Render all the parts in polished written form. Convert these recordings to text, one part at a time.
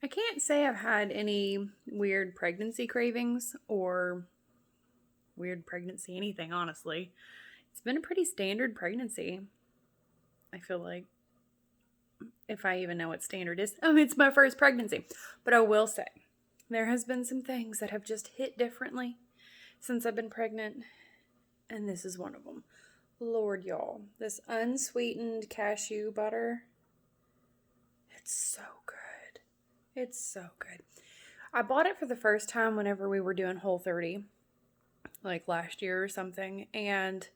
I can't say I've had any weird pregnancy cravings or weird pregnancy anything, honestly. It's been a pretty standard pregnancy, I feel like. If I even know what standard is. It's my first pregnancy. But I will say, there has been some things that have just hit differently since I've been pregnant, and this is one of them. Lord, y'all, this unsweetened cashew butter, it's so good. It's so good. I bought it for the first time whenever we were doing Whole30, like last year or something, and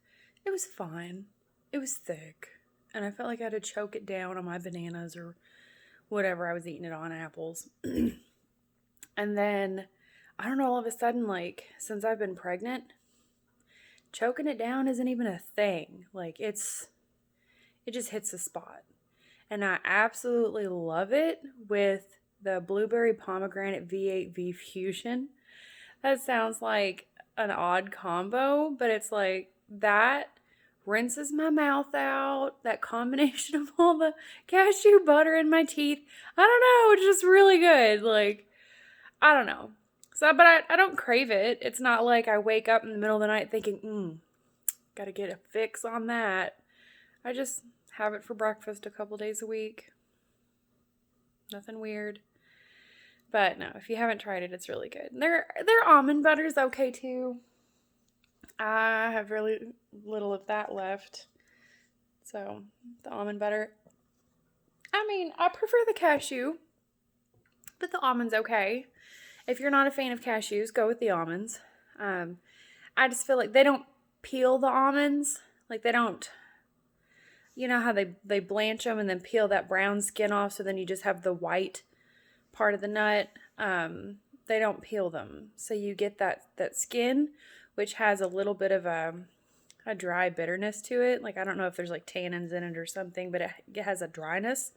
it was fine. It was thick, and I felt like I had to choke it down on my bananas or whatever I was eating it on, apples. And then, I don't know, all of a sudden, like, since I've been pregnant, choking it down isn't even a thing. Like, it just hits the spot. And I absolutely love it with the blueberry pomegranate V8V Fusion. That sounds like an odd combo, but it's like that rinses my mouth out. That combination of all the cashew butter in my teeth. I don't know, it's just really good. Like, I don't know. So, but I don't crave it. It's not like I wake up in the middle of the night thinking, gotta get a fix on that. I just have it for breakfast a couple days a week. Nothing weird. But no, if you haven't tried it, it's really good. Their almond butter's okay too. I have really little of that left. So, the almond butter. I mean, I prefer the cashew, but the almond's okay. If you're not a fan of cashews, go with the almonds. I just feel like they don't peel the almonds. Like they don't, you know how they blanch them and then peel that brown skin off so then you just have the white part of the nut. They don't peel them. So you get that skin, which has a little bit of a dry bitterness to it. Like I don't know if there's like tannins in it or something, but it has a dryness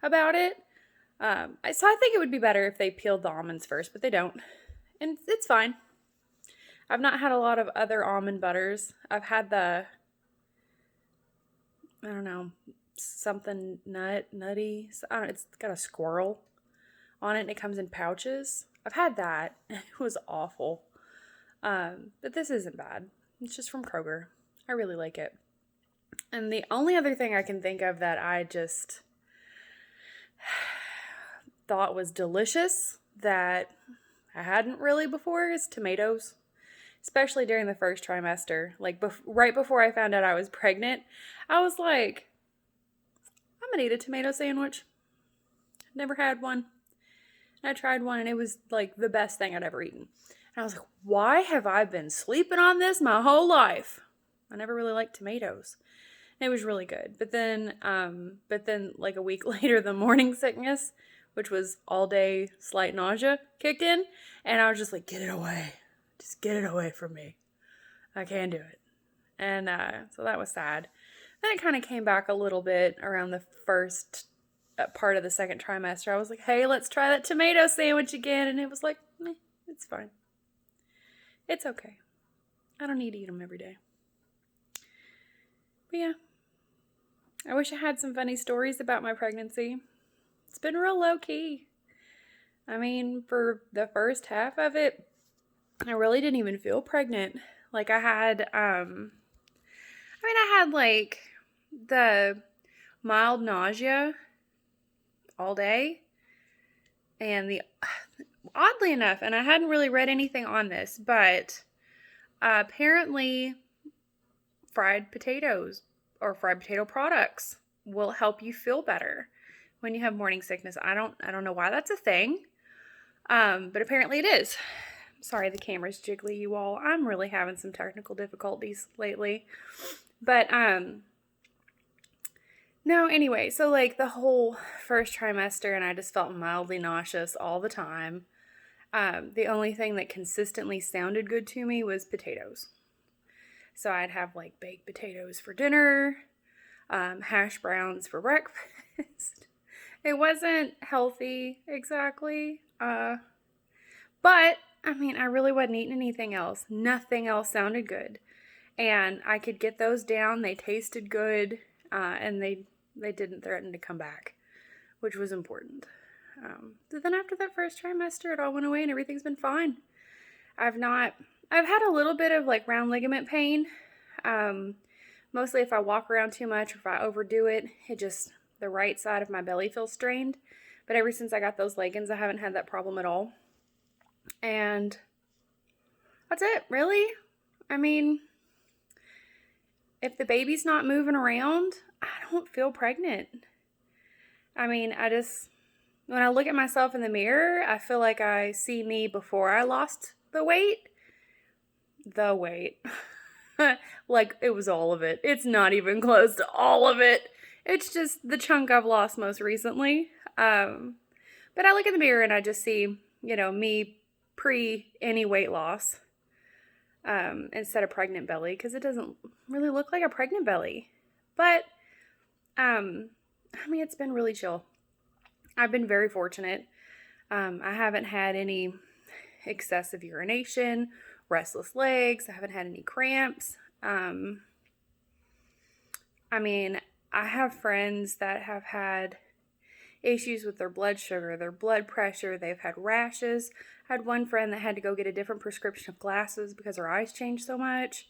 about it. So I think it would be better if they peeled the almonds first, but they don't. And it's fine. I've not had a lot of other almond butters. I've had I don't know, something nutty. I don't know, it's got a squirrel on it and it comes in pouches. I've had that. It was awful. But this isn't bad. It's just from Kroger. I really like it. And the only other thing I can think of that I just thought was delicious that I hadn't really before is tomatoes. Especially during the first trimester. Like right before I found out I was pregnant, I was like, I'm gonna eat a tomato sandwich. Never had one. And I tried one and it was like the best thing I'd ever eaten. And I was like, why have I been sleeping on this my whole life? I never really liked tomatoes. And it was really good. But then like a week later, the morning sickness, which was all day slight nausea, kicked in. And I was just like, get it away. Just get it away from me. I can't do it. And so that was sad. Then it kind of came back a little bit around the first part of the second trimester. I was like, hey, let's try that tomato sandwich again. And it was like, it's fine. It's okay. I don't need to eat them every day. But yeah. I wish I had some funny stories about my pregnancy. It's been real low key. I mean, for the first half of it, I really didn't even feel pregnant. Like I had like the mild nausea all day. And oddly enough, and I hadn't really read anything on this, but apparently fried potatoes or fried potato products will help you feel better when you have morning sickness. I don't know why that's a thing. But apparently it is. Sorry, the camera's jiggly, you all. I'm really having some technical difficulties lately. But, no, anyway, so like the whole first trimester, and I just felt mildly nauseous all the time. The only thing that consistently sounded good to me was potatoes. So I'd have like baked potatoes for dinner, hash browns for breakfast. It wasn't healthy exactly, but I mean, I really wasn't eating anything else. Nothing else sounded good. And I could get those down. They tasted good. And they didn't threaten to come back, which was important. So then after that first trimester, it all went away and everything's been fine. I've had a little bit of like round ligament pain. Mostly if I walk around too much or if I overdo it, the right side of my belly feels strained. But ever since I got those leggings, I haven't had that problem at all. And that's it, really. I mean, if the baby's not moving around, I don't feel pregnant. I mean, when I look at myself in the mirror, I feel like I see me before I lost the weight. The weight. Like, it was all of it. It's not even close to all of it. It's just the chunk I've lost most recently. But I look in the mirror and I just see, me pre any weight loss instead of pregnant belly, because it doesn't really look like a pregnant belly. But, it's been really chill. I've been very fortunate. I haven't had any excessive urination, restless legs. I haven't had any cramps. I have friends that have had issues with their blood sugar, their blood pressure. They've had rashes. I had one friend that had to go get a different prescription of glasses because her eyes changed so much.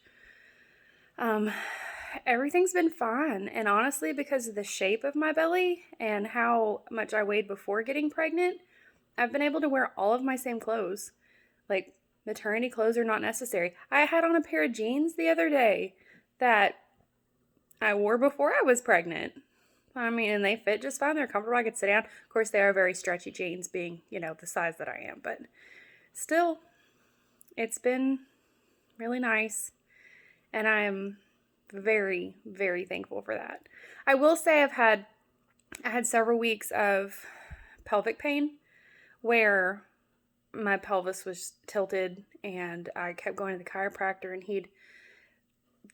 Everything's been fine. And honestly, because of the shape of my belly and how much I weighed before getting pregnant, I've been able to wear all of my same clothes. Like, maternity clothes are not necessary. I had on a pair of jeans the other day that I wore before I was pregnant. And they fit just fine. They're comfortable. I could sit down. Of course, they are very stretchy jeans, being, the size that I am. But still, it's been really nice. And I'm very, very thankful for that. I will say I had several weeks of pelvic pain where my pelvis was tilted and I kept going to the chiropractor and he'd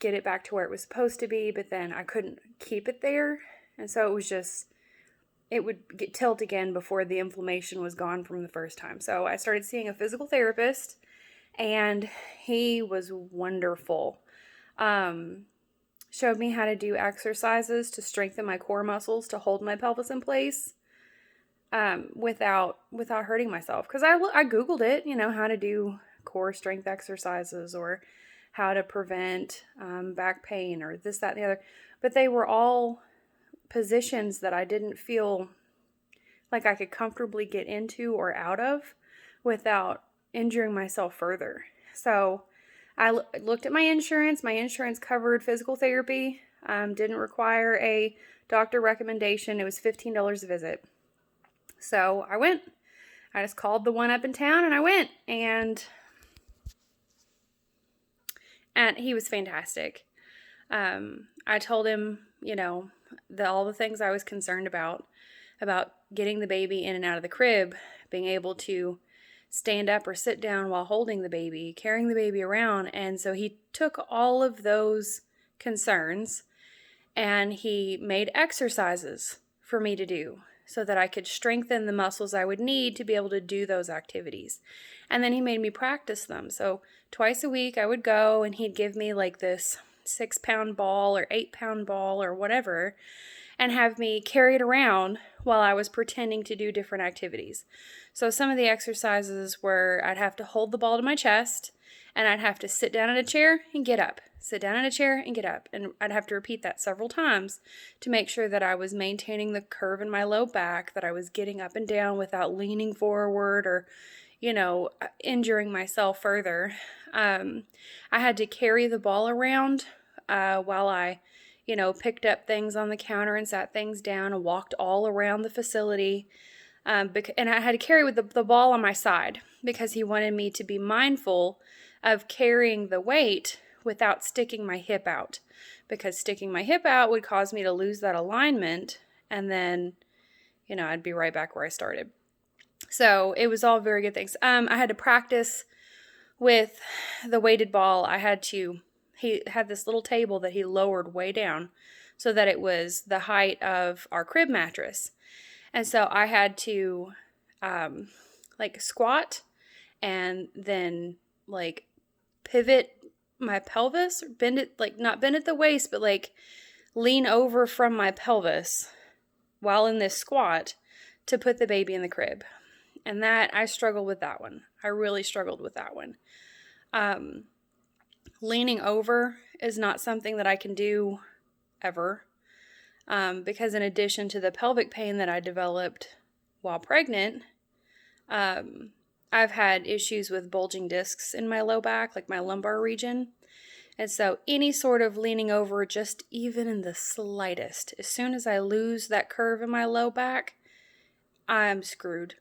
get it back to where it was supposed to be, but then I couldn't keep it there. And so it would get tilt again before the inflammation was gone from the first time. So I started seeing a physical therapist and he was wonderful. Showed me how to do exercises to strengthen my core muscles to hold my pelvis in place. Without hurting myself. Because I Googled it, how to do core strength exercises or how to prevent back pain or this, that, and the other. But they were all positions that I didn't feel like I could comfortably get into or out of without injuring myself further. So I looked at my insurance. My insurance covered physical therapy. Didn't require a doctor recommendation. It was $15 a visit. So I went. I just called the one up in town and I went. And he was fantastic. I told him, all the things I was concerned about getting the baby in and out of the crib, being able to stand up or sit down while holding the baby, carrying the baby around. And so he took all of those concerns and he made exercises for me to do so that I could strengthen the muscles I would need to be able to do those activities. And then he made me practice them. So twice a week I would go and he'd give me like this 6-pound ball or 8-pound ball or whatever and have me carry it around while I was pretending to do different activities. So some of the exercises were I'd have to hold the ball to my chest and I'd have to sit down in a chair and get up. Sit down in a chair and get up. And I'd have to repeat that several times to make sure that I was maintaining the curve in my low back, that I was getting up and down without leaning forward or, injuring myself further. I had to carry the ball around while I, picked up things on the counter and sat things down and walked all around the facility. And I had to carry with the ball on my side because he wanted me to be mindful of carrying the weight without sticking my hip out, because sticking my hip out would cause me to lose that alignment and then, I'd be right back where I started. So it was all very good things. I had to practice with the weighted ball. He had this little table that he lowered way down so that it was the height of our crib mattress. And so I had to squat and then pivot my pelvis, bend it, not bend at the waist, but lean over from my pelvis while in this squat to put the baby in the crib. And that, I struggled with that one. I really struggled with that one. Leaning over is not something that I can do ever. Because in addition to the pelvic pain that I developed while pregnant, I've had issues with bulging discs in my low back, like my lumbar region. And so any sort of leaning over, just even in the slightest, as soon as I lose that curve in my low back, I'm screwed.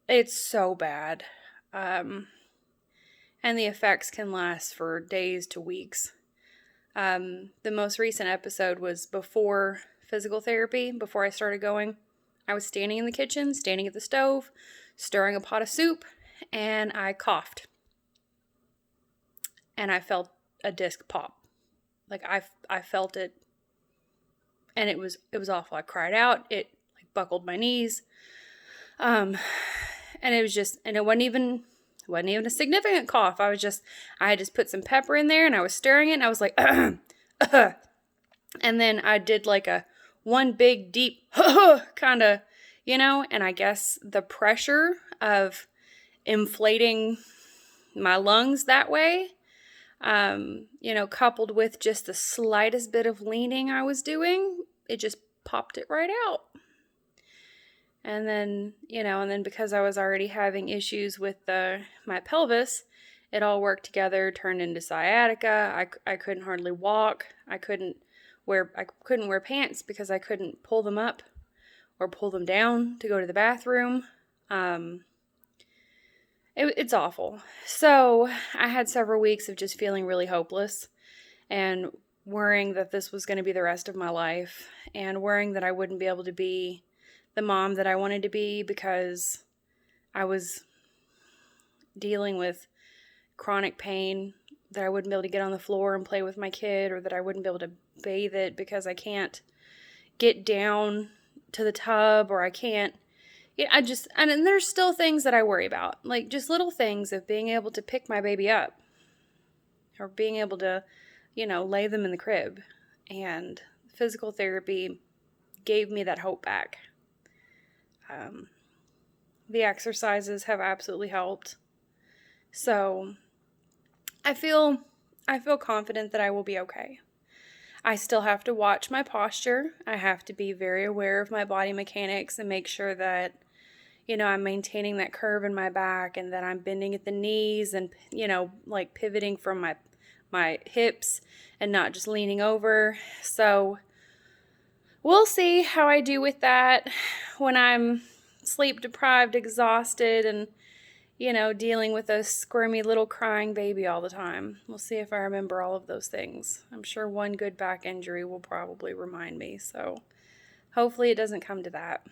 It's so bad. And the effects can last for days to weeks. The most recent episode was before physical therapy, before I started going. I was standing in the kitchen, standing at the stove, stirring a pot of soup, and I coughed. And I felt a disc pop. Like I felt it, and it was awful. I cried out. It like buckled my knees. And it was just, and it wasn't even a significant cough. I had just put some pepper in there, and I was stirring it, and I was like, and then I did like a one big deep kind of, and I guess the pressure of inflating my lungs that way, coupled with just the slightest bit of leaning I was doing, it just popped it right out. And then, because I was already having issues with my pelvis, it all worked together, turned into sciatica. I couldn't hardly walk. I couldn't wear pants because I couldn't pull them up or pull them down to go to the bathroom. It's awful. So I had several weeks of just feeling really hopeless and worrying that this was going to be the rest of my life, and worrying that I wouldn't be able to be the mom that I wanted to be because I was dealing with chronic pain, that I wouldn't be able to get on the floor and play with my kid, or that I wouldn't be able to bathe it because I can't get down to the tub, or I can't. And there's still things that I worry about, like just little things of being able to pick my baby up or being able to, lay them in the crib. And physical therapy gave me that hope back. The exercises have absolutely helped. So I feel confident that I will be okay. I still have to watch my posture. I have to be very aware of my body mechanics and make sure that, I'm maintaining that curve in my back, and that I'm bending at the knees and, like pivoting from my hips and not just leaning over. So we'll see how I do with that when I'm sleep deprived, exhausted, and, dealing with a squirmy little crying baby all the time. We'll see if I remember all of those things. I'm sure one good back injury will probably remind me. So hopefully it doesn't come to that.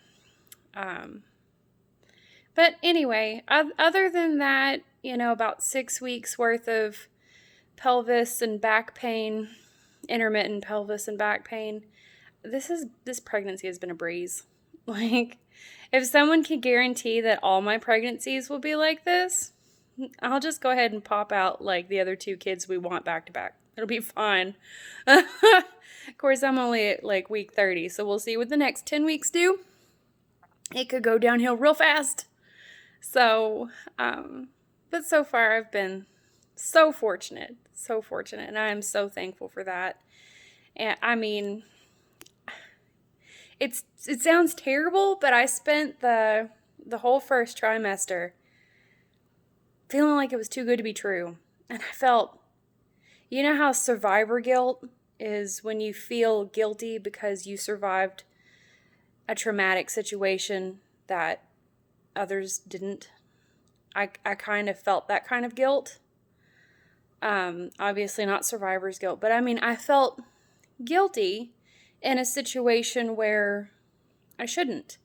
But anyway, other than that, about 6 weeks worth of pelvis and back pain, intermittent pelvis and back pain, this pregnancy has been a breeze. Like, if someone can guarantee that all my pregnancies will be like this, I'll just go ahead and pop out like the other 2 kids we want back to back. It'll be fine. Of course, I'm only at like week 30, so we'll see what the next 10 weeks do. It could go downhill real fast. So, but so far I've been so fortunate, and I am so thankful for that. And I mean, it sounds terrible, but I spent the whole first trimester feeling like it was too good to be true. And I felt, how survivor guilt is when you feel guilty because you survived a traumatic situation that others didn't. I kind of felt that kind of guilt. Obviously not survivor's guilt, but I mean, I felt guilty in a situation where I shouldn't.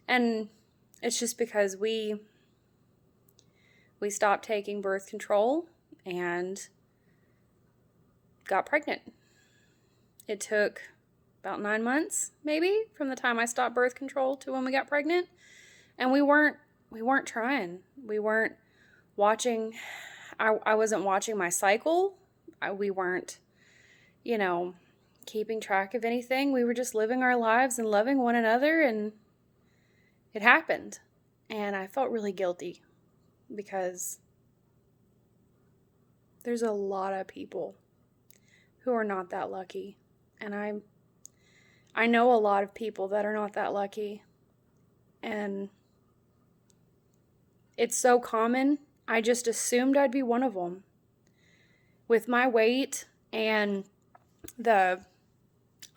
And it's just because we stopped taking birth control and got pregnant. It took about 9 months, maybe, from the time I stopped birth control to when we got pregnant. And we weren't trying. We weren't watching. I wasn't watching my cycle. We weren't, keeping track of anything. We were just living our lives and loving one another and it happened. And I felt really guilty because there's a lot of people who are not that lucky. And I know a lot of people that are not that lucky. And it's so common. I just assumed I'd be one of them. With my weight and the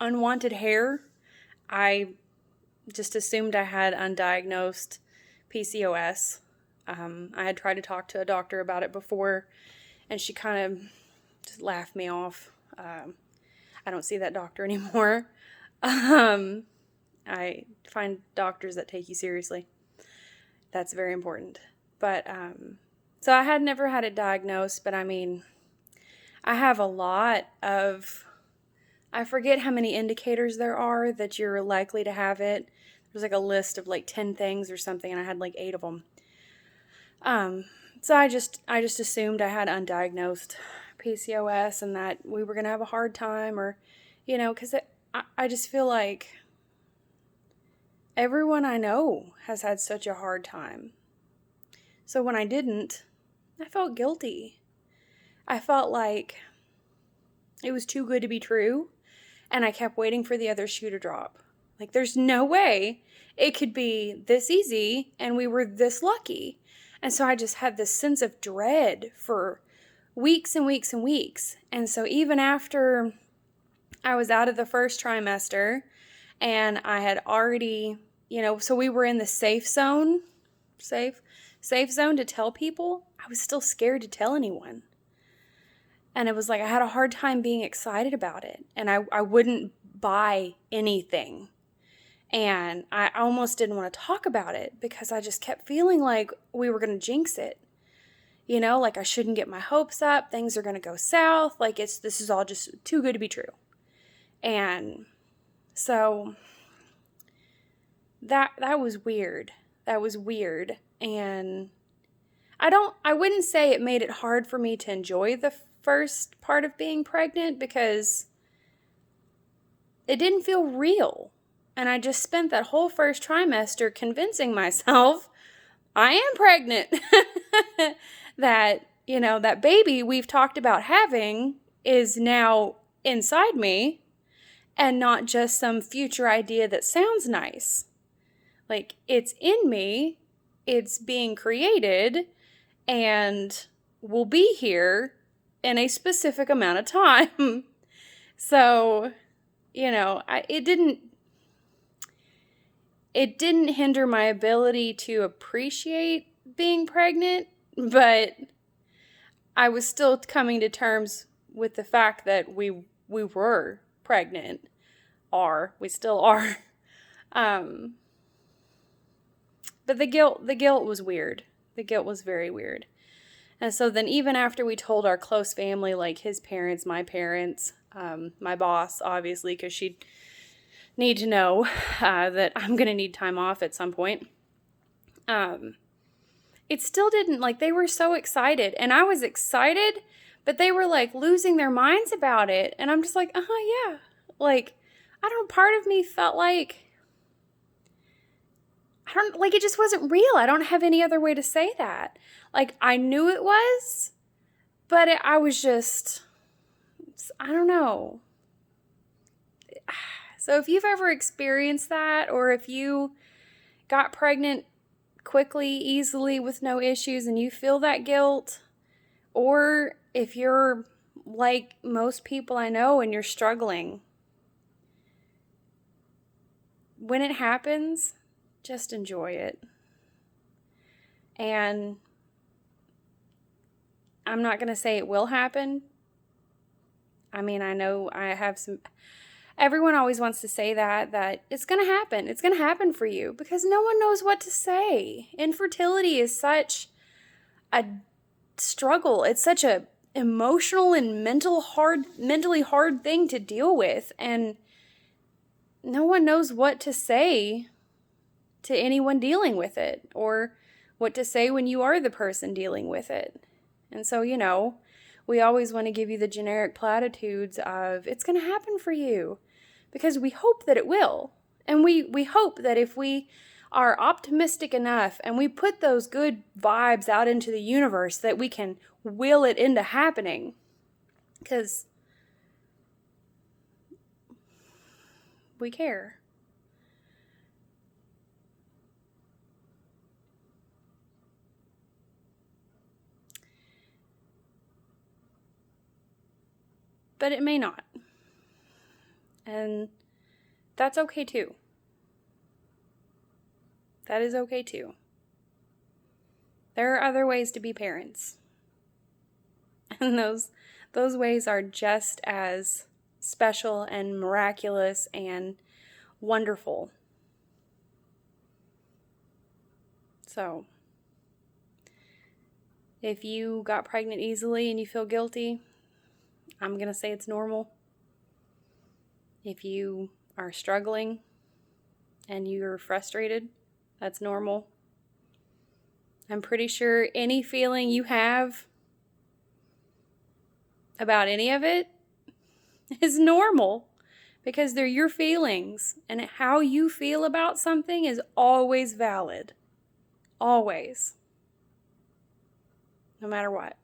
unwanted hair, I just assumed I had undiagnosed PCOS. I had tried to talk to a doctor about it before, and she kind of just laughed me off. I don't see that doctor anymore. I find doctors that take you seriously. That's very important. But, so I had never had it diagnosed, but I mean, I have a lot of, I forget how many indicators there are that you're likely to have it. There's like a list of like 10 things or something, and I had like 8 of them. So I just assumed I had undiagnosed PCOS and that we were going to have a hard time, or, you know, because I just feel like everyone I know has had such a hard time. So when I didn't, I felt guilty. I felt like it was too good to be true, and I kept waiting for the other shoe to drop. Like, there's no way it could be this easy and we were this lucky. And so I just had this sense of dread for weeks and weeks and weeks. And so even after I was out of the first trimester and I had already, you know, so we were in the safe zone to tell people, I was still scared to tell anyone. And it was like I had a hard time being excited about it. And I wouldn't buy anything. And I almost didn't want to talk about it because I just kept feeling like we were going to jinx it. You know, like I shouldn't get my hopes up. Things are going to go south. Like this is all just too good to be true. And so that was weird. That was weird. And I wouldn't say it made it hard for me to enjoy the first part of being pregnant because it didn't feel real. And I just spent that whole first trimester convincing myself I am pregnant. That, you know, that baby we've talked about having is now inside me and not just some future idea that sounds nice. Like, it's in me, it's being created, and will be here in a specific amount of time. So, you know, it didn't hinder my ability to appreciate being pregnant, but I was still coming to terms with the fact that we were pregnant, we still are. But the guilt was weird. The guilt was very weird. And so then even after we told our close family, like his parents, my parents, my boss, obviously, because she'd need to know that I'm going to need time off at some point. It still didn't, like, they were so excited. And I was excited, but they were, like, losing their minds about it. And I'm just like, yeah. Like, part of me felt like, it just wasn't real. I don't have any other way to say that. Like, I knew it was, but I was just, I don't know. So if you've ever experienced that, or if you got pregnant quickly, easily, with no issues, and you feel that guilt, or if you're like most people I know and you're struggling, when it happens, just enjoy it. And I'm not going to say it will happen. I mean, I know I have some... Everyone always wants to say that it's going to happen. It's going to happen for you because no one knows what to say. Infertility is such a struggle. It's such a emotional and mentally hard thing to deal with. And no one knows what to say to anyone dealing with it, or what to say when you are the person dealing with it. And so, you know, we always want to give you the generic platitudes of it's going to happen for you because we hope that it will. And we hope that if we are optimistic enough and we put those good vibes out into the universe that we can will it into happening. Because we care. But it may not. And that's okay too. That is okay too. There are other ways to be parents. And those ways are just as special and miraculous and wonderful. So, if you got pregnant easily and you feel guilty, I'm going to say it's normal. If you are struggling and you're frustrated, that's normal. I'm pretty sure any feeling you have about any of it is normal because they're your feelings, and how you feel about something is always valid. Always. No matter what.